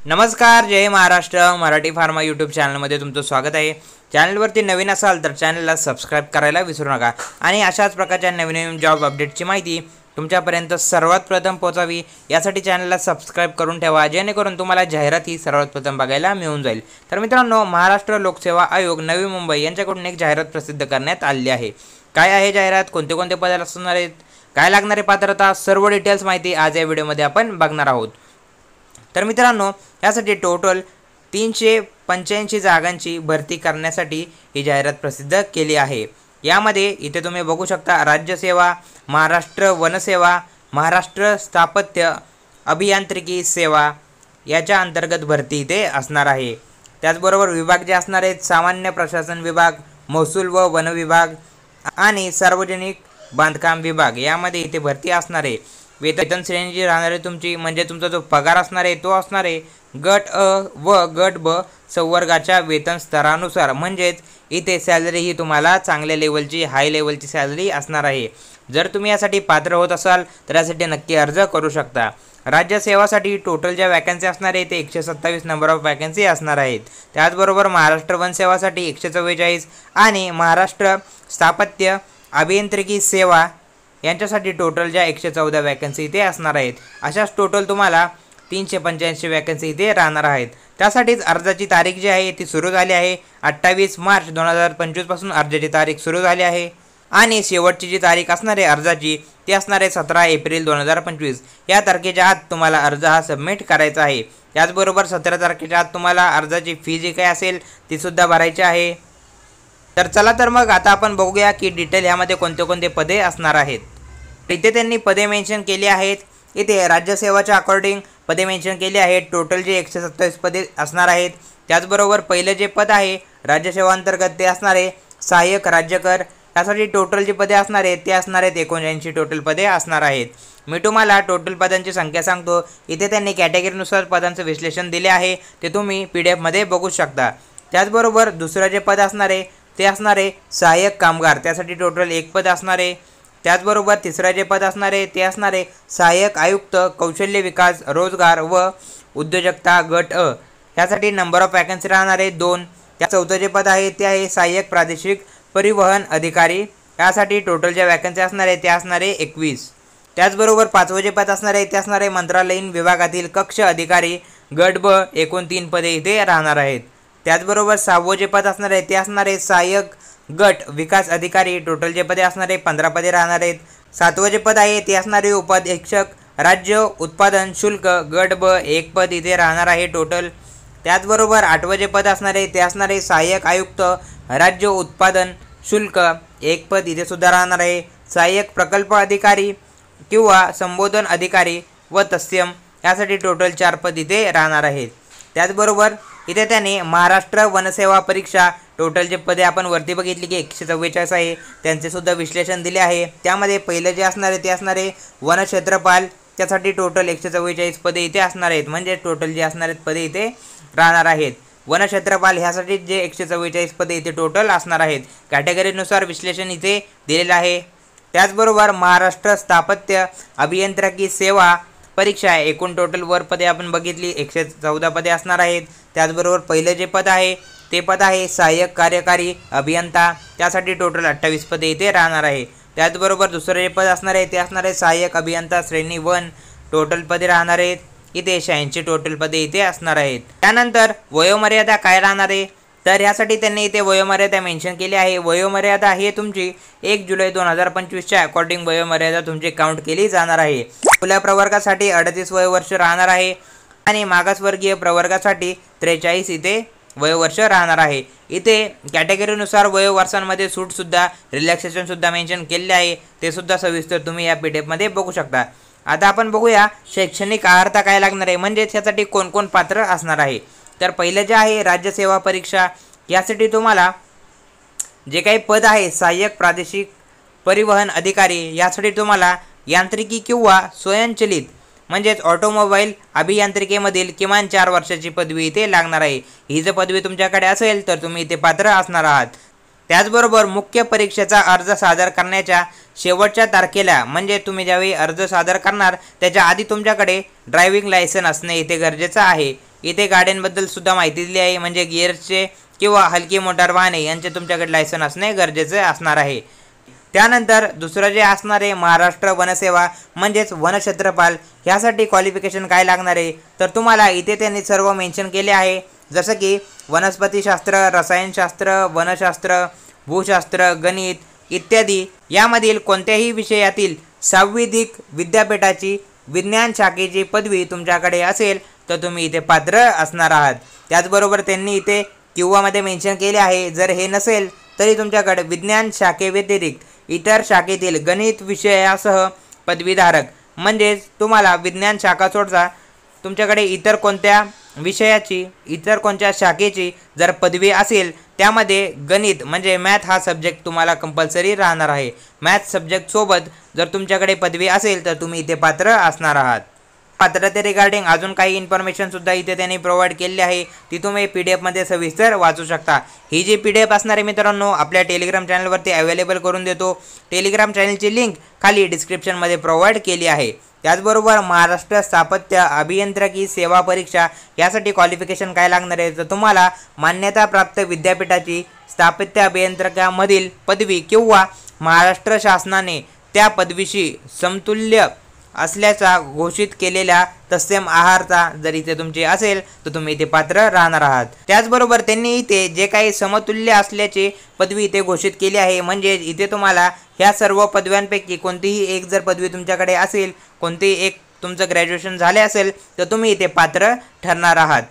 नमस्कार, जय Maharashtra. Marathi pharma YouTube चॅनलमध्ये तुमचं स्वागत आहे. चॅनलवरती नवीन असाल तर चॅनलला सबस्क्राईब करायला विसरू नका आणि अशाच प्रकारच्या नवीन जॉब अपडेटची माहिती तुमच्यापर्यंत सर्वात प्रथम पोहोचावी यासाठी चॅनलला सबस्क्राईब करून ठेवा, जेणेकरून तुम्हाला जाहिराती सर्वात प्रथम बघायला मिळून जाईल. तर मित्रांनो, महाराष्ट्र लोकसेवा आयोग नवी मुंबई यांच्याकडून एक जाहिरात प्रसिद्ध करण्यात आली आहे. काय आहे जाहिरात, कोणते कोणते पद असणार आहेत, काय लागणारे पात्रता, सर्व डिटेल्स माहिती आज या व्हिडिओमध्ये आपण बघणार आहोत. तर मित्रांनो, यासाठी टोटल 385 जागांची भरती करण्यासाठी ही जाहिरात प्रसिद्ध केली आहे. यामध्ये इथे तुम्ही बघू शकता राज्यसेवा, महाराष्ट्र वनसेवा, महाराष्ट्र स्थापत्य अभियांत्रिकी सेवा याच्या अंतर्गत भरती इथे असणार आहे. त्याचबरोबर विभाग जे असणार आहेत सामान्य प्रशासन विभाग, महसूल व वन विभाग आणि सार्वजनिक बांधकाम विभाग यामध्ये इथे भरती असणार आहे. वेतन श्रेणी जी राहणार आहे तुमची, म्हणजे तुमचा जो पगार असणार आहे तो असणार आहे गट अ व गट ब संवर्गाच्या वेतन स्तरानुसार. म्हणजेच इथे सॅलरी ही तुम्हाला चांगल्या लेवलची, हाय लेवलची सॅलरी असणार आहे. जर तुम्ही यासाठी पात्र होत असाल तर यासाठी नक्की अर्ज करू शकता. राज्यसेवासाठी टोटल ज्या वॅकन्सी असणार आहे ते 127 नंबर ऑफ वॅकन्सी असणार आहेत. त्याचबरोबर महाराष्ट्र वनसेवासाठी 144 आणि महाराष्ट्र स्थापत्य अभियांत्रिकी सेवा यांच्यासाठी टोटल ज्या 114 वॅकन्सी इथे असणार आहेत. अशाच टोटल तुम्हाला 385 वॅकन्सी इथे राहणार आहेत. त्यासाठीच अर्जाची तारीख जी आहे ती सुरू झाली आहे. 28 मार्च 2025 पासून अर्जाची तारीख सुरू झाली आहे आणि शेवटची जी तारीख असणार आहे अर्जाची ती असणार आहे 17 एप्रिल 2025. या तारखेच्या आत तुम्हाला अर्ज हा सबमिट करायचा आहे. त्याचबरोबर 17 तारखेच्या आत तुम्हाला अर्जाची फी जी काही असेल ती सुद्धा भरायची आहे. तर चला तर मग आता आपण बघूया की डिटेल यामध्ये कोणते कोणते पदे असणार आहेत. इथे त्यांनी पदे मेन्शन केली आहेत. इथे राज्यसेवाच्या अकॉर्डिंग पदे मेन्शन केली आहेत. टोटल जे 127 पदे असणार आहेत. त्याचबरोबर पहिलं जे पद आहे राज्यसेवा अंतर्गत ते असणार आहे सहाय्यक राज्यकर. यासाठी टोटल जी पदे असणार आहेत ते असणार आहेत 79 टोटल पदे असणार आहेत. मी तुम्हाला टोटल पदांची संख्या सांगतो. इथे त्यांनी कॅटेगरीनुसार पदांचं विश्लेषण दिले आहे, ते तुम्ही PDF बघू शकता. त्याचबरोबर दुसरं जे पद असणार आहे ते असणार आहे सहाय्यक कामगार. त्यासाठी टोटल 1 पद असणार आहे. त्याचबरोबर तिसरं जे पद असणार आहे ते असणार आहे सहाय्यक आयुक्त कौशल्य विकास रोजगार व उद्योजकता गट अ. यासाठी नंबर ऑफ वॅकन्सी राहणार आहे 2. त्या चौथं जे पद आहे ते आहे सहाय्यक प्रादेशिक परिवहन अधिकारी. यासाठी टोटल ज्या वॅकन्सी असणार आहे ते असणार आहे 21. त्याचबरोबर 5वं जे पद असणार आहे ते असणार आहे मंत्रालयीन विभागातील कक्ष अधिकारी गट ब. एकूण 3 पदे इथे राहणार आहेत. त्याचबरोबर 6वं जे पद असणार आहे ते असणार आहे सहाय्यक गट विकास अधिकारी. टोटल जे पदे असणार आहे 15 पदे राहणार आहेत. 7वं जे पद आहे ते असणारे उपाधीक्षक राज्य उत्पादन शुल्क गट ब. 1 पद इथे राहणार आहे टोटल. त्याचबरोबर 8वं जे पद असणार आहे ते असणारे सहाय्यक आयुक्त राज्य उत्पादन शुल्क 1 पद इथे सुद्धा राहणार आहे. सहाय्यक प्रकल्प अधिकारी किंवा संबोधन अधिकारी व तत्सम यासाठी टोटल 4 पद इथे राहणार आहेत. त्याचबरोबर इथे त्याने महाराष्ट्र वनसेवा परीक्षा टोटल जे पदे आपण वरती बघितली की 144 आहे त्यांचे सुद्धा विश्लेषण दिले आहे. त्यामध्ये पहिलं जे असणार आहे ते असणार आहे वनक्षेत्रपाल. त्यासाठी टोटल 144 पदे इथे असणार आहेत. म्हणजे टोटल जे असणार आहेत पदे इथे राहणार आहेत. वनक्षेत्रपाल ह्यासाठी जे 144 पदे इथे टोटल असणार आहेत. कॅटेगरीनुसार विश्लेषण इथे दिलेलं आहे. त्याचबरोबर महाराष्ट्र स्थापत्य अभियांत्रिकी सेवा परीक्षा आहे. एकूण टोटल वर पदे आपण बघितली 114 पदे असणार आहेत. त्याचबरोबर पहिलं जे पद आहे ते पद आहे सहाय्यक कार्यकारी अभियंता. त्यासाठी टोटल 28 पदे इथे राहणार आहे. त्याचबरोबर दुसरं जे पद असणार आहे ते असणार आहे सहाय्यक अभियंता श्रेणी 1. टोटल पदे राहणार आहेत इथे 86 टोटल पदे इथे असणार आहेत. त्यानंतर वयोमर्यादा काय राहणार आहे तर यासाठी त्यांनी इथे वयोमर्यादा मेन्शन केली आहे. वयोमर्यादा ही तुमची 1 जुलै 2025च्या अकॉर्डिंग वयोमर्यादा तुमची काउंट केली जाणार आहे. खुल्या प्रवर्गासाठी 38 वयोवर्ष राहणार आहे आणि मागासवर्गीय प्रवर्गासाठी 43 इथे वयोवर्ष राहणार आहे. इथे कॅटेगरीनुसार वयोवर्षांमध्ये सूटसुद्धा रिलॅक्सेशनसुद्धा मेन्शन केले आहे. ते सुद्धा सविस्तर तुम्ही या PDF बघू शकता. आता आपण बघूया शैक्षणिक अर्हता काय लागणार आहे, म्हणजे त्यासाठी कोण कोण पात्र असणार आहे. तर पहिलं जे आहे राज्यसेवा परीक्षा. यासाठी तुम्हाला जे काही पद आहे सहाय्यक प्रादेशिक परिवहन अधिकारी यासाठी तुम्हाला यांत्रिकी किंवा स्वयंचलित म्हणजेच ऑटोमोबाईल अभियांत्रिकेमधील किमान 4 वर्षाची पदवी इथे लागणार आहे. ही जर पदवी तुमच्याकडे असेल तर तुम्ही इथे पात्र असणार आहात. त्याचबरोबर मुख्य परीक्षेचा अर्ज सादर करण्याच्या शेवटच्या तारखेला म्हणजे तुम्ही ज्यावेळी अर्ज सादर करणार त्याच्या आधी तुमच्याकडे ड्रायव्हिंग लायसन असणे इथे गरजेचं आहे. इथे गाड्यांबद्दल सुद्धा माहिती दिली आहे, म्हणजे गिअरचे किंवा हलकी मोटार वाहने यांचे तुमच्याकडे लायसन असणे गरजेचे असणार आहे। त्यानंतर दुसरं जे असणार आहे महाराष्ट्र वनसेवा म्हणजेच वनक्षेत्रपाल, ह्यासाठी क्वालिफिकेशन काय लागणार आहे तर तुम्हाला इथे त्यांनी सर्व मेन्शन केले आहे, जसं की वनस्पतीशास्त्र, रसायनशास्त्र, वनशास्त्र, भूशास्त्र, गणित इत्यादी यामधील कोणत्याही विषयातील सांविधिक विद्यापीठाची विज्ञान शाखेची पदवी तुमच्याकडे असेल तर तुम्ही इथे पात्र असणार आहात। त्याचबरोबर त्यांनी इथे किंवामध्ये मेन्शन केले आहे, जर हे नसेल तरी तुमच्याकडे विज्ञान शाखेव्यतिरिक्त इतर शाखेतील गणित विषयासह पदवीधारक, म्हणजेच तुम्हाला विज्ञान शाखा सोडता तुमच्याकडे इतर कोणत्या विषयाची, इतर कोणत्या शाखेची जर पदवी असेल त्यामध्ये गणित म्हणजे मॅथ हा सब्जेक्ट तुम्हाला कंपल्सरी राहणार आहे। मॅथ सब्जेक्ट सोबत जर तुमच्याकडे पदवी असेल तर तुम्ही इथे पात्र असणार आहात। पात्रते रिगार्डिंग अजून काही इन्फॉर्मेशन सुद्धा इथे त्यांनी प्रोव्हाइड केली आहे, ती तुम्ही PDF मध्ये सविस्तर वाचू शकता। ही जी PDF असणार आहे मित्रांनो आपल्या टेलिग्राम चॅनलवरती अवेलेबल करून देतो। टेलिग्राम चॅनलची लिंक खाली डिस्क्रिप्शनमध्ये प्रोव्हाइड केली आहे। त्याचबरोबर महाराष्ट्र स्थापत्य अभियांत्रिकी सेवा परीक्षा यासाठी क्वालिफिकेशन काय लागणार आहे तर तुम्हाला मान्यताप्राप्त विद्यापीठाची स्थापत्य अभियांत्रिकीमधील पदवी किंवा महाराष्ट्र शासनाने त्या पदवीशी समतुल्य असल्याचा घोषित केलेल्या तत्सम आहारचा जर इथे तुमचे असेल तर तुम्ही इथे पात्र राहणार आहात। त्याचबरोबर त्यांनी इथे जे काही समतुल्य असल्याचे पदवी इथे घोषित केली आहे, म्हणजे इथे तुम्हाला ह्या सर्व पदव्यांपैकी कोणतीही एक जर पदवी तुमच्याकडे असेल, कोणतीही एक तुमचं ग्रॅज्युएशन झाले असेल तर तुम्ही इथे पात्र ठरणार आहात।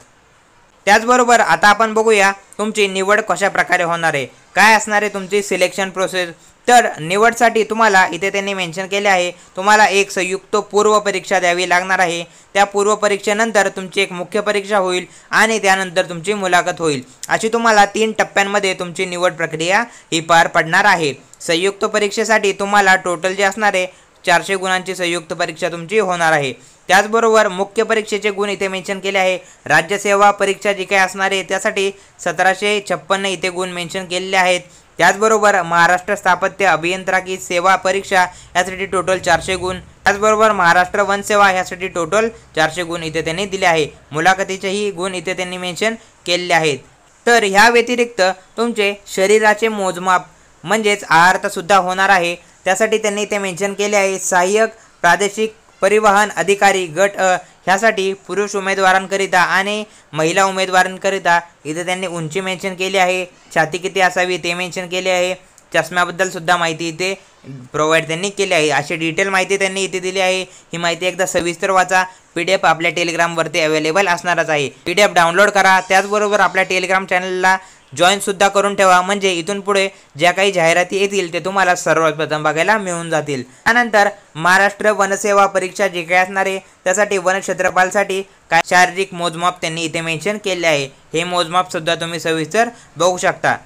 त्याचबरोबर आता आपण बघूया तुमची निवड कशा प्रकारे होणार आहे, काय असणार आहे तुमची सिलेक्शन प्रोसेस। तर निवडसाठी तुम्हाला इथे त्यांनी मेन्शन केले आहे, तुम्हाला एक संयुक्त पूर्व परीक्षा द्यावी लागणार आहे। त्या पूर्व परीक्षेनंतर तुमची एक मुख्य परीक्षा होईल आणि त्यानंतर तुमची मुलाखत होईल। अशी तुम्हाला 3 टप्प्यांमध्ये तुमची निवड प्रक्रिया ही पार पडणार आहे। संयुक्त परीक्षेसाठी तुम्हाला टोटल जे असणार आहे 400 गुणांची संयुक्त परीक्षा तुमची होणार आहे। त्याचबरोबर मुख्य परीक्षेचे गुण इथे मेन्शन केले आहे। राज्यसेवा परीक्षा जी काही असणार आहे त्यासाठी 1756 इथे गुण मेन्शन केलेले आहेत। त्याचबरोबर महाराष्ट्र स्थापत्य अभियांत्रिकी सेवा परीक्षा यासाठी टोटल 400 गुण, त्याचबरोबर महाराष्ट्र वनसेवा यासाठी टोटल 400 गुण इथे त्यांनी दिले आहे। मुलाखतीचेही गुण इथे त्यांनी मेन्शन केलेले आहेत। तर ह्या व्यतिरिक्त तुमचे शरीराचे मोजमाप म्हणजेच आहार सुद्धा होणार आहे, त्यासाठी त्यांनी इथे मेन्शन केले आहे। सहाय्यक प्रादेशिक परिवहन अधिकारी गट ह्यासाठी पुरुष उमेदवारांकरिता आणि महिला उमेदवारांकरिता इथे त्यांनी उंची मेन्शन केली आहे, छाती किती असावी ते मेन्शन केले आहे। चष्म्याबद्दल सुद्धा माहिती इथे प्रोव्हाइड त्यांनी केली आहे। अशी डिटेल माहिती त्यांनी इथे दिली आहे। ही माहिती एकदा सविस्तर वाचा, PDF आपल्या टेलिग्रामवरती अवेलेबल असणारच आहे। PDF डाउनलोड करा, त्याचबरोबर आपल्या टेलिग्राम चॅनलला जॉईन सुद्धा करून ठेवा, म्हणजे इथून पुढे ज्या काही जाहिराती येतील ते तुम्हाला सर्वात प्रथम बघायला मिळून जातील। त्यानंतर महाराष्ट्र वनसेवा परीक्षा जी काही असणार आहे त्यासाठी वनक्षेत्रपालसाठी काय शारीरिक मोजमाप त्यांनी इथे मेन्शन केले आहे, हे मोजमाप सुद्धा तुम्ही सविस्तर बघू शकता।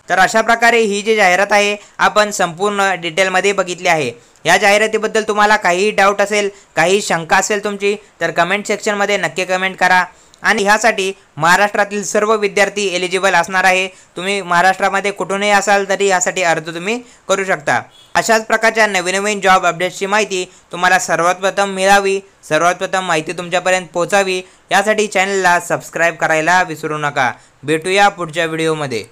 तर अशा प्रकारे ही जी जाहिरात आहे आपण संपूर्ण डिटेलमध्ये बघितली आहे। या जाहिरातीबद्दल तुम्हाला काही डाऊट असेल, काही शंका असेल तुमची तर कमेंट सेक्शनमध्ये नक्की कमेंट करा। आणि ह्यासाठी महाराष्ट्रातील सर्व विद्यार्थी एलिजिबल असणार आहे। तुम्ही महाराष्ट्रामध्ये कुठूनही असाल तरी यासाठी अर्ज तुम्ही करू शकता। अशाच प्रकारच्या नवीन नवीन जॉब अपडेट्सची माहिती तुम्हाला सर्वात प्रथम मिळावी, सर्वात प्रथम माहिती तुमच्यापर्यंत पोहोचावी यासाठी चॅनलला सबस्क्राईब करायला विसरू नका। भेटूया पुढच्या व्हिडिओमध्ये।